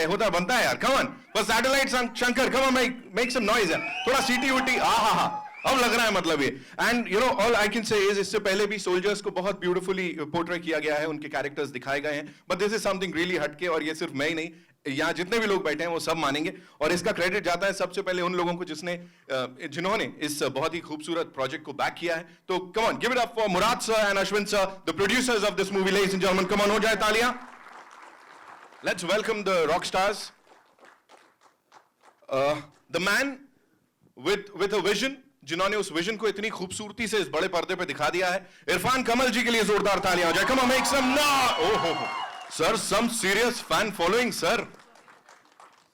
है, होता बनता है यार, come on, बस satellite Shankar, come on, make some noise यार, थोड़ा सीटी उटी, हा, अब लग रहा है मतलब ये. And you know, all I can say is इससे पहले भी सोल्जर्स को बहुत ब्यूटीफुली पोर्ट्रे किया गया है, उनके कैरेक्टर्स दिखाए गए हैं, but this is something really हटके, और ये सिर्फ मैं ही नहीं, यहाँ जितने भी लोग बैठे हैं वो सब मानेंगे. और इसका क्रेडिट जाता है सबसे पहले उन लोगों को जिन्होंने इस बहुत ही खूबसूरत प्रोजेक्ट को बैक किया है. तो come on, give it up for Murad sir and Ashwin sir, the producers of this movie, ladies and gentleman, come on, हो जाए तालियां. Let's welcome the rock stars, the man with a vision, जिन्होंने उस vision को इतनी खूबसूरती से इस बड़े पर्दे पे दिखा दिया है. इरफान कमल जी के लिए जोरदार तालियां हो जाए. Come on, make some noise. ओहो sir, some serious fan following sir,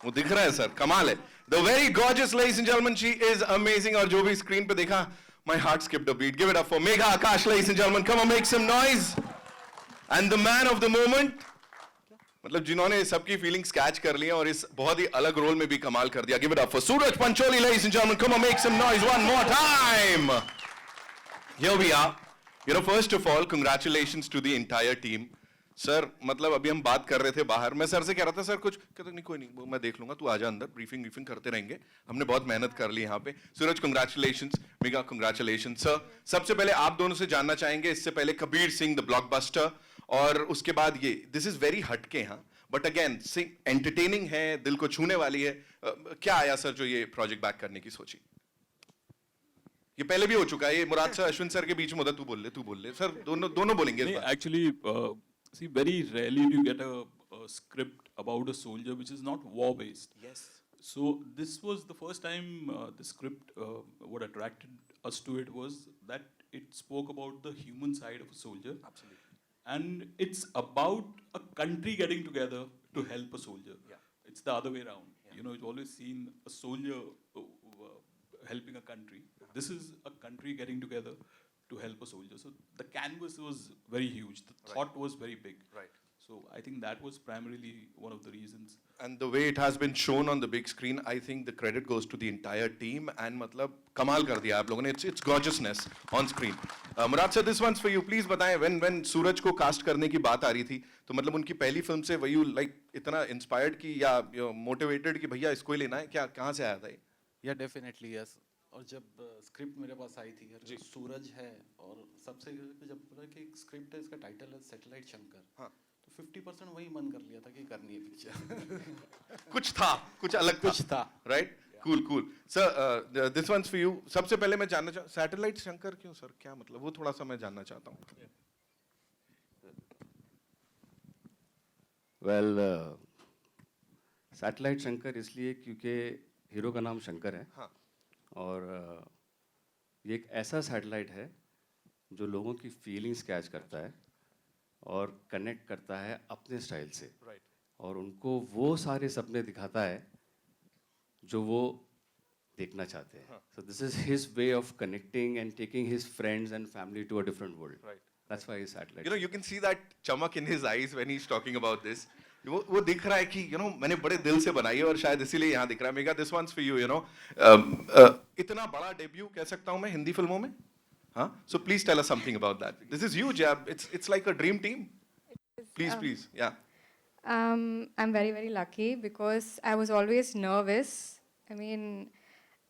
वो दिख रहा है सर, कमाल है. The very gorgeous ladies and gentleman, she is amazing, और जो भी स्क्रीन पे देखा, my heart skipped a beat. Give it up for Megha Akash, ladies and gentleman, come on, make some noise. And the man of the moment, मतलब जिन्होंने सबकी feelings catch कर लिया और इस बहुत ही अलग रोल में भी कमाल कर दिया. Give it up for Suraj Pancholi, ladies and gentleman, come on, make some noise one more time. Here we are. You know, first of all congratulations to the entire team. Sir, मतलब अभी हम बात कर रहे थे बाहर, मैं सर से कह रहा था, सर कुछ कहते नहीं, कोई नहीं, वो मैं देख लूंगा, तू आजा अंदर, ब्रीफिंग करते रहेंगे, हमने बहुत मेहनत कर ली यहाँ पे. सूरज कांग्रेचुलेशंस, मेगा कांग्रेचुलेशंस सर. सबसे पहले आप दोनों से जानना चाहेंगे, इससे पहले कबीर सिंह द ब्लॉकबस्टर, और उसके बाद ये, दिस इज वेरी हटके, हाँ, बट अगेन एंटरटेनिंग है, दिल को छूने वाली है. क्या आया सर जो ये प्रोजेक्ट बैक करने की सोची? ये पहले भी हो चुका है, ये मुराद सर अश्विन सर के बीच में होता, तू बोल ले सर, दोनों बोलेंगे. Actually, see, very rarely do you get a script about a soldier which is not war-based. Yes. So this was the first time the script, what attracted us to it was that it spoke about the human side of a soldier. Absolutely. And it's about a country getting together to help a soldier. Yeah. It's the other way around. Yeah. You know, you've always seen a soldier helping a country. This is a country getting together to help a soldier. So the canvas was very huge. The thought was very big. Right. So I think that was primarily one of the reasons. And the way it has been shown on the big screen, I think the credit goes to the entire team. And मतलब कमाल कर दिया आप लोगों ने. It's gorgeousness on screen. Murad sir, this one's for you. Please बताएं, when सूरज को cast करने की बात आ रही थी, तो मतलब उनकी पहली फिल्म से were you like इतना inspired की या motivated कि भैया इसको ही लेना है, क्या कहाँ से आया था ये? या डेफिनेटली यस. और जब स्क्रिप्ट मेरे पास आई थी, यार सूरज है, और सबसे जब बोला कि स्क्रिप्ट है, इसका टाइटल है सैटेलाइट शंकर, हाँ, तो 50% वही मन कर लिया था कि करनी है पिक्चर. कुछ था, कुछ अलग कुछ था. Right. Cool sir, this one's for you. सबसे पहले मैं जानना चाहता, सैटेलाइट शंकर क्यों सर, क्या मतलब, वो थोड़ा सा मैं जानना चाहता हूँ. वेल, सैटेलाइट शंकर इसलिए क्योंकि हीरो का नाम शंकर है. हाँ. और ये एक ऐसा सैटेलाइट है जो लोगों की फीलिंग्स कैच करता है और कनेक्ट करता है अपने स्टाइल से. राइट. और उनको वो सारे सपने दिखाता है जो वो देखना चाहते हैं. So this is his way of connecting and taking his friends and family to a different world. Right. That's why satellite. You know, you can see that चमक in his eyes when he's talking about this. वो दिख रहा है कि मैंने बड़े दिल से बनाई है, और शायद इसीलिए यहाँ दिख रहा है. Mega, this one's for you. इतना बड़ा डेब्यू कह सकता हूँ मैं हिंदी फिल्मों में, हाँ. So please tell us something about that. This is huge. It's like a dream team. Please, yeah. I'm very, very lucky because I was always nervous. I mean,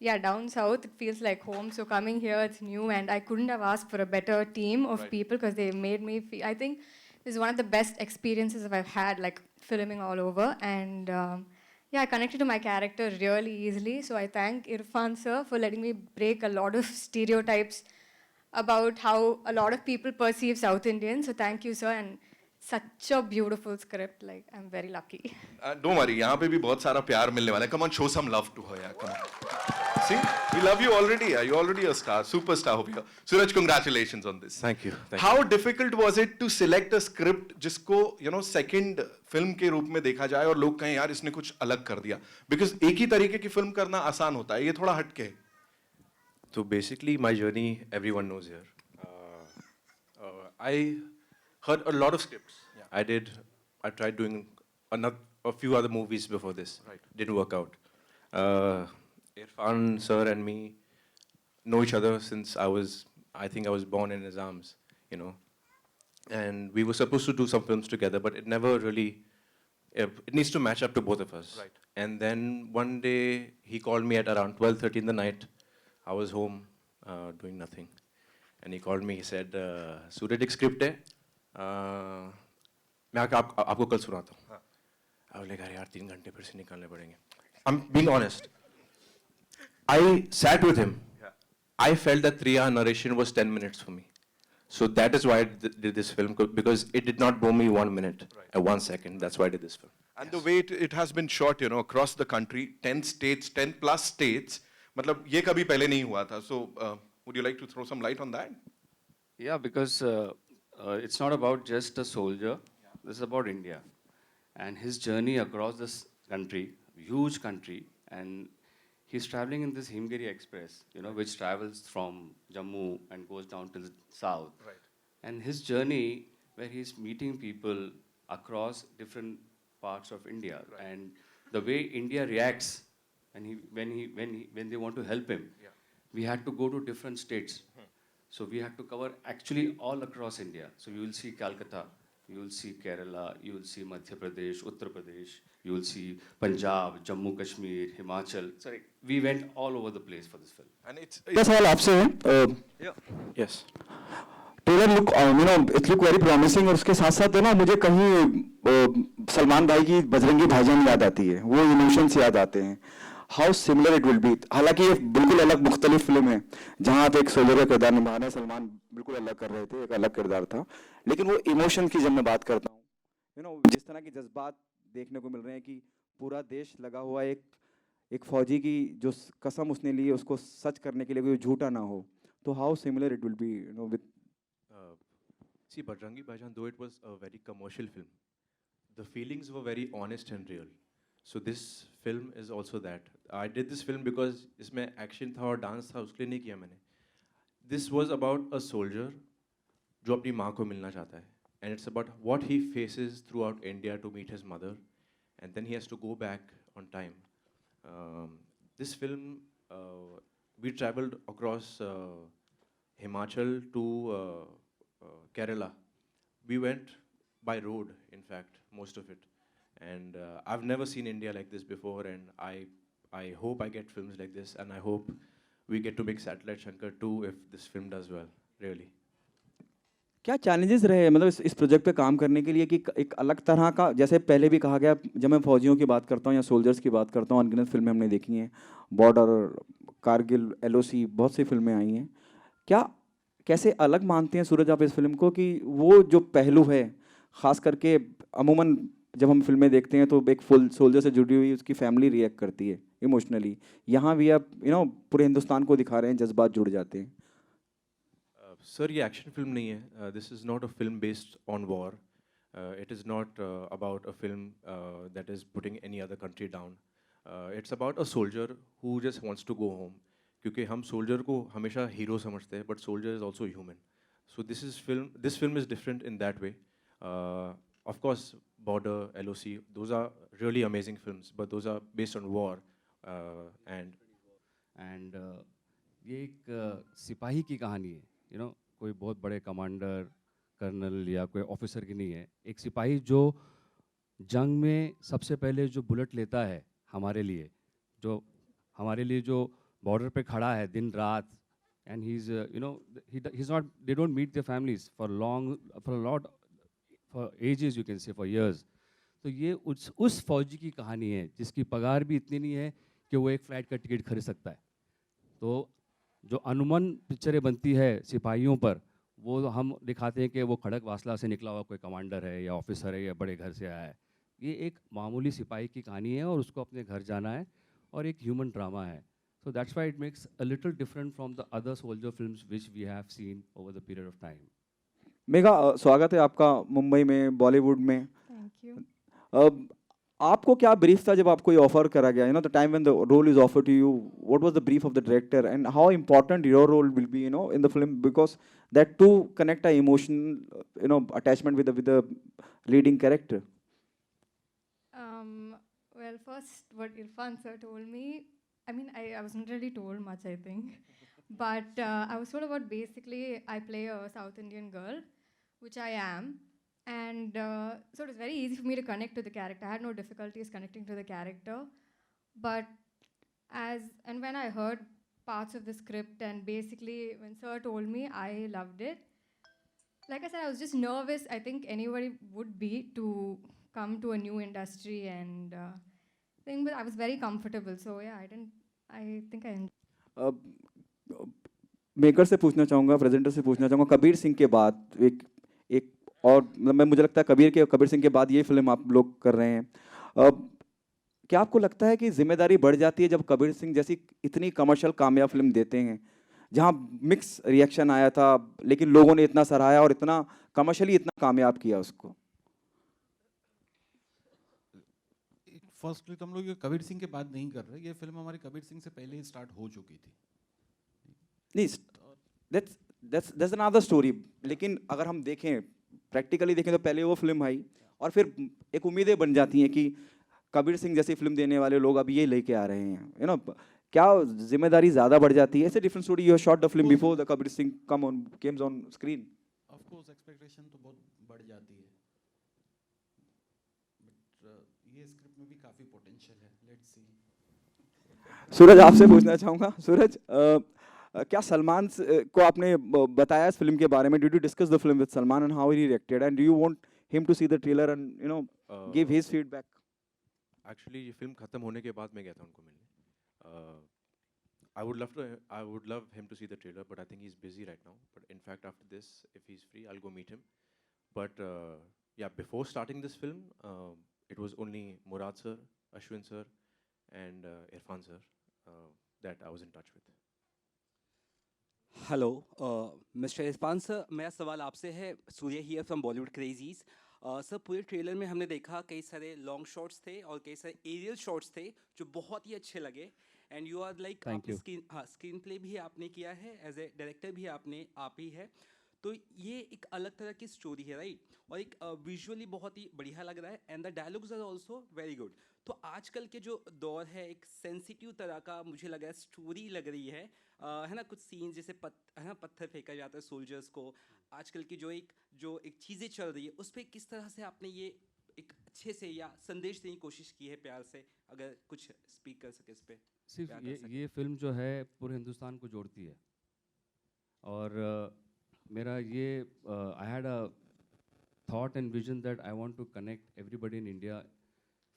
yeah, down south it feels like home. So coming here, it's new, and I couldn't have asked for a better team of Right. people because they made me feel. I think this is one of the best experiences I've had, like filming all over, and yeah, I connected to my character really easily. So I thank Irfan sir for letting me break a lot of stereotypes about how a lot of people perceive South Indians. So thank you, sir, and such a beautiful script. Like, I'm very lucky. Don't worry, यहाँ पे भी बहुत सारा प्यार मिलने वाला है. Come on, show some love to her, यार. Come on. See, we love you already. You're already a star, superstar over here. Suraj, congratulations on this. Thank you. How difficult was it to select a script जिसको second film के रूप में देखा जाए और लोग कहें यार इसने कुछ अलग कर दिया? Because एक ही तरीके की फिल्म करना आसान होता है, ये थोड़ा हटके है. So basically, my journey, everyone knows here. I heard a lot of scripts. Yeah. I tried doing a few other movies before this. Right. Didn't work out. Irfan sir and me know each other since I think I was born in his arms, And we were supposed to do some films together, but it never really It needs to match up to both of us. Right. And then one day he called me at around 12:30 in the night. I was home doing nothing, and he called me. He said, "Suraj, एक script है. मैं आपको कल सुनाता हूँ." I was like, "अरे यार 3 घंटे फिर से निकालने पड़ेंगे." I'm being honest. I sat with him. Yeah. I felt that 3-hour narration was 10 minutes for me. So that is why I did this film, because it did not bore me 1 minute, Right. 1 second. That's why I did this film. And the way it has been shot, you know, across the country, 10 states, 10 plus states, मतलब ये कभी पहले नहीं हुआ था. So would you like to throw some light on that? Yeah, because it's not about just a soldier. This is about India, and his journey across this country, huge country, and he's traveling in this Himgiri Express, you know, which travels from Jammu and goes down to the south. Right. And his journey, where he's meeting people across different parts of India, Right. and the way India reacts when they want to help him. Yeah. We had to go to different states. So we had to cover actually all across India. So you will see Calcutta, you will see Kerala, you will see Madhya Pradesh, Uttar Pradesh, you will see Punjab, Jammu Kashmir, Himachal. Sorry, we went all over the place for this film. And it's मेरा सवाल आपसे है Yes. Trailer look it look very promising और उसके साथ साथ है ना मुझे कहीं सलमान भाई की बजरंगी भाईजान याद आती है वो इमोशंस याद आते हैं how similar it will be हालांकि ये बिल्कुल अलग मुख्तलिफ फिल्म है जहां आप एक सोल्जर का किरदार निभा रहे हैं सलमान बिल्कुल अलग कर रहे थे एक अलग किरदार था लेकिन वो इमोशन की जब मैं बात करता हूँ यू नो जिस तरह के जज्बात देखने को मिल रहे हैं कि पूरा देश लगा हुआ एक फौजी की जो कसम उसने ली है उसको सच करने के लिए कोई झूठा ना हो तो how similar it will be you know with See, Bajrangi Bhaijaan, though it was a very commercial film, the feelings were very honest and real. So this film is also that. I did this film because इसमें action था और dance था उसके लिए नहीं किया मैंने. This was about a soldier जो अपनी माँ को मिलना चाहता है. And it's about what he faces throughout India to meet his mother. And then he has to go back on time. This film, we traveled across Himachal to Kerala. We went by road, in fact, most of it. And I've never seen India like this before, and I hope I get films like this, and I hope we get to make Satellite Shankar 2 if this film does well, really. क्या challenges रहे मतलब इस project पे काम करने के लिए कि एक अलग तरह का जैसे पहले भी कहा गया जब मैं फौजियों की बात करता हूँ या सोल्जर्स की बात करता हूँ अनगिनत फिल्में हमने देखी हैं बॉर्डर कारगिल एलओसी बहुत सी फिल्में आई हैं क्या कैसे अलग मानते हैं सूरज आप इस फिल्म को कि वो जो पहलू है ख़ास करके अमूमन जब हम फिल्में देखते हैं तो एक फुल सोल्जर से जुड़ी हुई उसकी फैमिली रिएक्ट करती है इमोशनली यहाँ भी आप यू नो पूरे हिंदुस्तान को दिखा रहे हैं जज्बात जुड़ जाते हैं सर ये एक्शन फिल्म नहीं है this is not a film based on war it is not about a film that is putting any other country down it's about a soldier who just wants to go home क्योंकि हम soldier को हमेशा hero समझते हैं but soldier is also human so this film is different in that way of course Border LOC those are really amazing films but those are based on war and ये एक सिपाही की कहानी है यू नो कोई बहुत बड़े कमांडर कर्नल या कोई ऑफिसर की नहीं है एक सिपाही जो जंग में सबसे पहले जो बुलेट लेता है हमारे लिए जो बॉर्डर पे खड़ा है दिन रात and he is you know he is not they don't meet their families for ages you can say for years तो ये उस फौजी की कहानी है जिसकी पगार भी इतनी नहीं है कि वो एक फ़्लाइट का टिकट खरीद सकता है तो जो अनुमन पिक्चरें बनती है सिपाहियों पर वो हम दिखाते हैं कि वो खड़क वासला से निकला हुआ कोई कमांडर है या ऑफिसर है या बड़े घर से आया है ये एक मामूली सिपाही की कहानी है और उसको अपने घर जाना है और एक ह्यूमन ड्रामा है so that's why it makes a little different from the other soldier films which we have seen over the period of time. Megha स्वागत है आपका मुंबई में बॉलीवुड में Thank you. आपको क्या ब्रीफ था जब आपको ये ऑफर करा गया you know the time when the role is offered to you what was the brief of the director and how important your role will be you know in the film because that to connect a emotional you know attachment with the leading character Well, first, what Irfan sir told me, I mean, I wasn't really told much, I think. But I was told about basically I play a South Indian girl, which I am. And so it was very easy for me to connect to the character. I had no difficulties connecting to the character. But when I heard parts of the script, and basically when Sir told me, I loved it. Like I said, I was just nervous. I think anybody would be to come to a new industry and thing, but I was very comfortable. So yeah, I think I enjoyed. Maker से पूछना चाहूँगा, presenter से पूछना चाहूँगा, कबीर सिंह के बाद एक एक और मतलब मैं मुझे लगता है कबीर सिंह के बाद ये फिल्म आप लोग कर रहे हैं। क्या आपको लगता है कि जिम्मेदारी बढ़ जाती है जब कबीर सिंह जैसी इतनी कमर्शियल कामयाब फिल्म देते हैं, जहाँ मिक्स रिएक्शन आया था लेकिन लोगों ने इतना सराहाया और इतना कमर्शियली इतना कामयाब किया उसको? फर्स्टली तो हम लोग ये कबीर सिंह के बाद नहीं कर रहे, ये फिल्म हमारी कबीर सिंह से पहले ही स्टार्ट हो चुकी थी। नहीं, दैट्स अनदर स्टोरी। लेकिन अगर हम देखें, प्रैक्टिकली देखें तो पहले वो फिल्म आई और फिर एक उम्मीदें बन जाती हैं कि कबीर सिंह जैसी फिल्म देने वाले लोग अब ये लेके आ रहे हैं, यू नो। क्या जिम्मेदारी ज़्यादा बढ़ जाती है? It's a different story, you have shot the film before the Kabir Singh Kemps on screen. Of course expectation तो बहुत बढ़ जाती है, बट ये स्क्रिप्ट में भी काफ़ी पोटेंशियल है, लेट्स सी। सूरज, आपसे पूछना चाहूँगा, सूरज, क्या सलमान को आपने बताया इस फिल्म के बारे में? Did you discuss the film with Salman and how he reacted, and do you want him to see the trailer and you know give his feedback? Actually ये फिल्म खत्म होने के बाद मैं गया था उनको मिलने। I would love him to see the trailer, but I think he's busy right now. But in fact, after this, if he's free, I'll go meet him. But yeah, before starting this film, it was only Murad sir, Ashwin sir, and Irfan sir that I was in touch with. Hello mister Irfan sir, मेरा सवाल आपसे है। Surya here from Bollywood crazies. Sir, पूरे trailer में हमने देखा कई सारे लॉन्ग शॉट्स थे और कई सारे एरियल शॉट्स थे जो बहुत ही अच्छे लगे। And you are like, screenplay भी आपने किया है, एज ए डायरेक्टर भी आप ही है, तो ये एक अलग तरह की स्टोरी है, राइट? और एक विजुअली बहुत ही बढ़िया लग रहा है, and the dialogues are also very good. तो आजकल के जो दौर है, एक सेंसिटिव तरह का मुझे लग रहा है स्टोरी लग रही है ना? कुछ सीन जैसे है ना, पत्थर फेंका जाता है सोल्जर्स को, आजकल की जो एक चीज़ें चल रही है उस पर किस तरह से आपने ये एक अच्छे से या संदेश देने की कोशिश की है प्यार से? अगर कुछ स्पीक कर सके इस पर। सिर्फ ये फिल्म जो है पूरे हिंदुस्तान को जोड़ती है, और मेरा ये I had a thought and vision that I want to connect everybody in India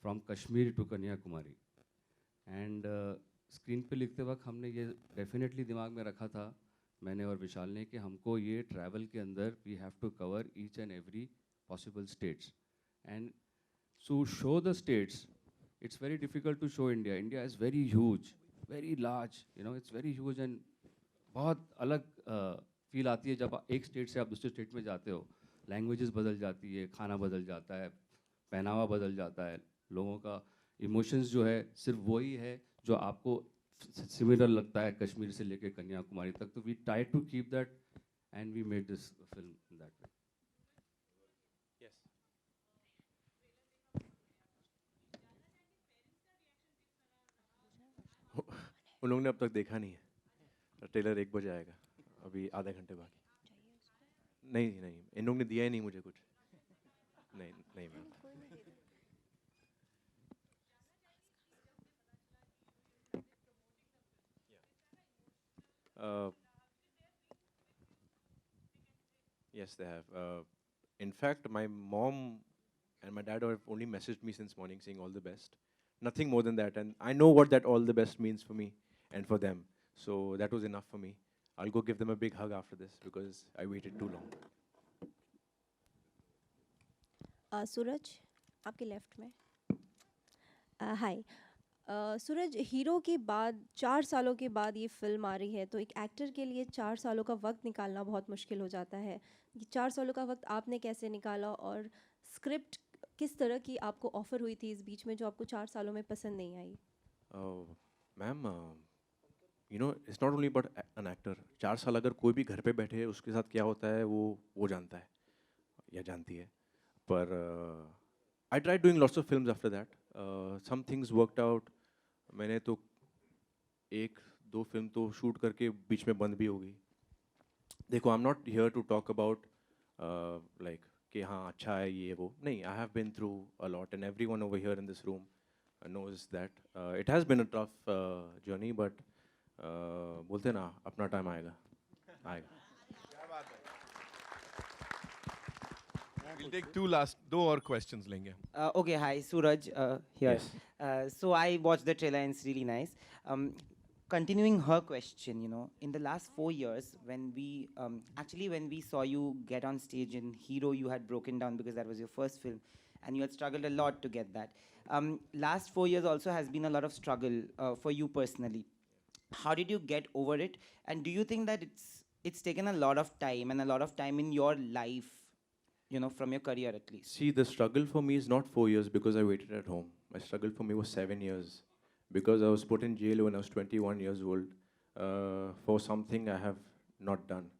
from Kashmir to Kanyakumari. And screen पे लिखते वक्त हमने ये डेफिनेटली दिमाग में रखा था, मैंने और विशाल ने, कि हमको ये ट्रैवल के अंदर we have to cover each and every possible states and to show the states. It's very difficult to show India. India is very huge, very large. You know, it's very huge, and बहुत अलग feel आती है जब एक state से आप दूसरे state में जाते हो। लैंग्वेजेस बदल जाती है, खाना बदल जाता है, पहनावा बदल जाता है, लोगों का इमोशंस जो है सिर्फ वही है जो आपको सिमिलर लगता है कश्मीर से लेकर कन्याकुमारी तक। तो we try to keep that and we made this film in that way. उन लोगों ने अब तक देखा नहीं है, ट्रेलर 1 बजे आएगा, अभी आधे घंटे बाकी। नहीं, इन लोगों ने दिया ही नहीं मुझे कुछ। नहीं ma'am. Yes, they have. In fact, my mom and my dad have only messaged me since morning saying all the best. Nothing more than that, and I know what that all the best means for me and for them. So that was enough for me. I'll go give them a big hug after this because I waited too long. सूरज, आपके left में। हाय सूरज, hero के बाद 4 सालों के बाद ये film आ रही है, तो एक एक्टर के लिए 4 सालों का वक्त निकालना बहुत मुश्किल हो जाता है। ये 4 सालों का वक्त आपने कैसे निकाला, और स्क्रिप्ट किस तरह की आपको ऑफर हुई थी इस बीच में जो आपको 4 सालों में पसंद नहीं आई? Ma'am, you know, it's not only about an actor. 4 साल अगर कोई भी घर पे बैठे है, उसके साथ क्या होता है वो जानता है या जानती है। पर I tried doing lots of films after that. Some things worked out. मैंने तो 1-2 फिल्म तो शूट करके बीच में बंद भी हो गई। देखो, I'm not here to talk about like कि हाँ अच्छा है ये वो नहीं. I have been through a lot and everyone over here in this room knows that it has been a tough journey, but बोलते ना अपना टाइम आएगा आएगा. We'll take two or questions लेंगे. Okay, hi, Suraj here. Yes. So I watched the trailer and it's really nice. Continuing her question, you know, in the last 4 years, when we saw you get on stage in Hero, you had broken down because that was your first film, and you had struggled a lot to get that. Last 4 years also has been a lot of struggle for you personally. How did you get over it? And do you think that it's taken a lot of time and a lot of time in your life, you know, from your career at least? See, the struggle for me is not 4 years because I waited at home. My struggle for me was 7 years because I was put in jail when I was 21 years old for something I have not done.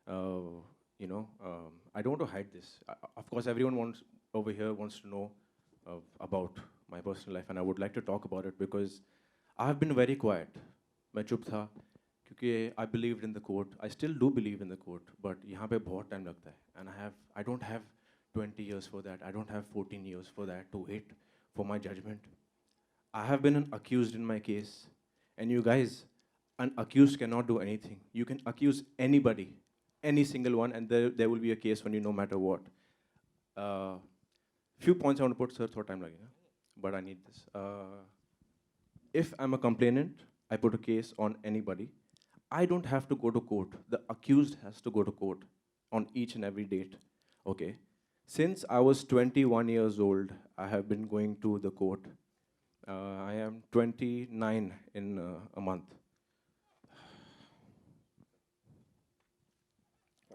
I don't want to hide this. Of course, everyone over here wants to know about my personal life, and I would like to talk about it because I have been very quiet. मैं चुप था क्योंकि I believed in the court. I still do believe in the court, but यहाँ पे बहुत time लगता है, and I don't have 20 years for that. I don't have 14 years for that to wait for my judgment. I have been accused in my case, and you guys, an accused cannot do anything. You can accuse anybody, any single one, and there will be a case on you no matter what. Few points I want to put, sir, थोड़ा time लगेगा, but I need this. If I'm a complainant, I put a case on anybody. I don't have to go to court. The accused has to go to court on each and every date. Okay. Since I was 21 years old, I have been going to the court. I am 29 in a month.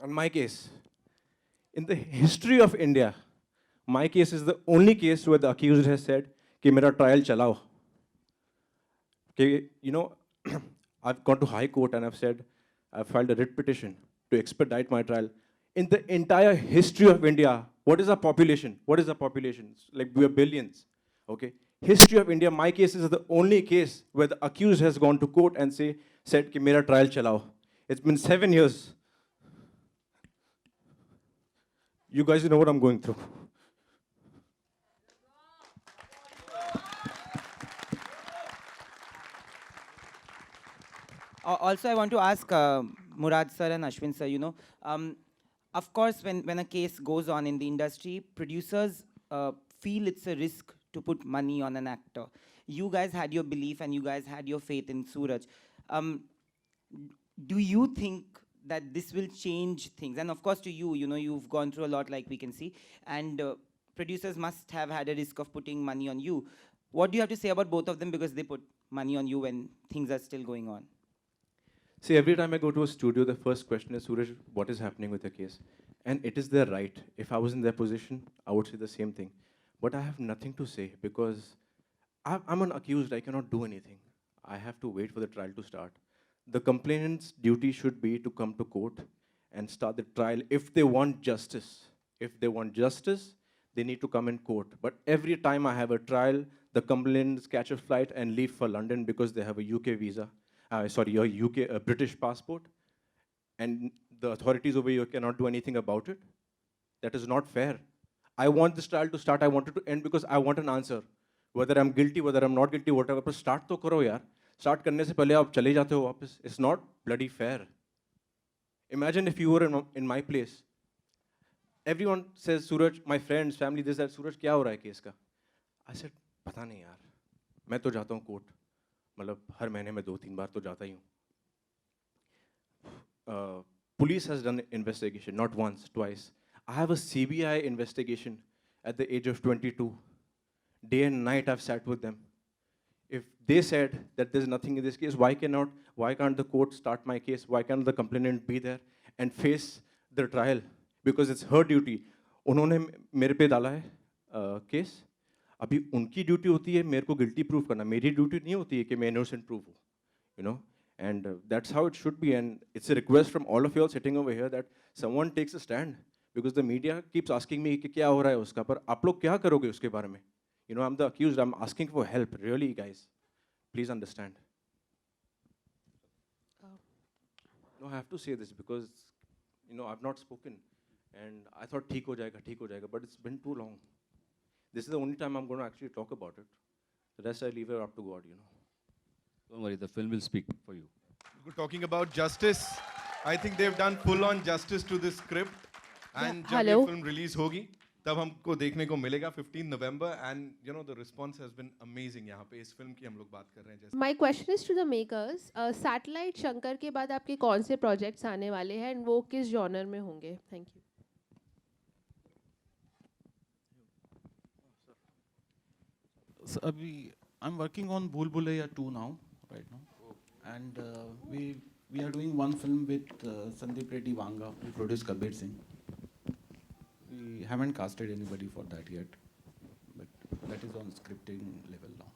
On my case, in the history of India, my case is the only case where the accused has said कि मेरा trial चलाओ. Okay, you know, I've gone to High Court and I've filed a writ petition to expedite my trial. In the entire history of India, what is our population? What is our population? Like we are billions, okay? History of India, my case is the only case where the accused has gone to court and said कि मेरा trial चलाओ. It's been 7 years. You guys know what I'm going through. Also, I want to ask Murad sir and Ashwin sir, you know, of course, when a case goes on in the industry, producers feel it's a risk to put money on an actor. You guys had your belief and you guys had your faith in Suraj. Do you think that this will change things? And of course, to you, you know, you've gone through a lot, like we can see, and producers must have had a risk of putting money on you. What do you have to say about both of them because they put money on you when things are still going on? See, every time I go to a studio, the first question is, Suraj, what is happening with the case? And it is their right. If I was in their position, I would say the same thing. But I have nothing to say because I'm an accused. I cannot do anything. I have to wait for the trial to start. The complainant's duty should be to come to court and start the trial if they want justice. If they want justice, they need to come in court. But every time I have a trial, the complainants catch a flight and leave for London because they have a UK visa. A British passport, and the authorities over here cannot do anything about it. That is not fair. I want this trial to start. I want it to end because I want an answer. Whether I'm guilty, whether I'm not guilty, whatever. But start तो करो यार. Start करने से पहले आप चले जाते हो वापस. It's not bloody fair. Imagine if you were in my place. Everyone says, Suraj, my friends, family, this, that. Suraj, क्या हो रहा है केस का? I said, पता नहीं यार. मैं तो जाता हूँ कोर्ट. मतलब हर महीने में 2-3 बार तो जाता ही हूँ. Police has done investigation, not once, twice. I have a CBI investigation at the age of 22. Day and night I've sat with them. If they said that there's nothing in this case, why can't the court start my case? Why can't the complainant be there and face the trial? Because it's her duty. उन्होंने मेरे पे डाला है case. अभी उनकी duty होती है मेरे को गिल्टी प्रूव करना. मेरी ड्यूटी नहीं होती है कि मैं इनोसेंट प्रूव हूँ. You know? And that's how it should be. And it's a request from all of you all sitting over here that someone takes a stand. Because the media keeps asking me कि क्या हो रहा है उसका, पर आप लोग क्या करोगे उसके बारे में? You know, I'm the accused. I'm asking for help. Really, guys. Please understand. No, I have to say this because, you know, I've not spoken. and I thought ठीक हो जाएगा, but it's been too long. This is the only time I'm going to actually talk about it. The rest I leave it up to God, you know. Don't worry, the film will speak for you. Talking about justice, I think they've done full-on justice to this script. And जब hello. ये film release होगी, तब हमको देखने को मिलेगा 15 November, and you know the response has been amazing. यहाँ पे इस film की हम लोग बात कर रहे हैं जैसे. My question is to the makers. Satellite Shankar के बाद आपके कौन से projects आने वाले हैं and वो किस genre में होंगे? Thank you. So, अभी I'm working on Bhool Bhulaiya 2 now, right now, and we are doing one film with Sandeep Reddy Vanga, who produced Kabir Singh. We haven't casted anybody for that yet, but that is on scripting level now.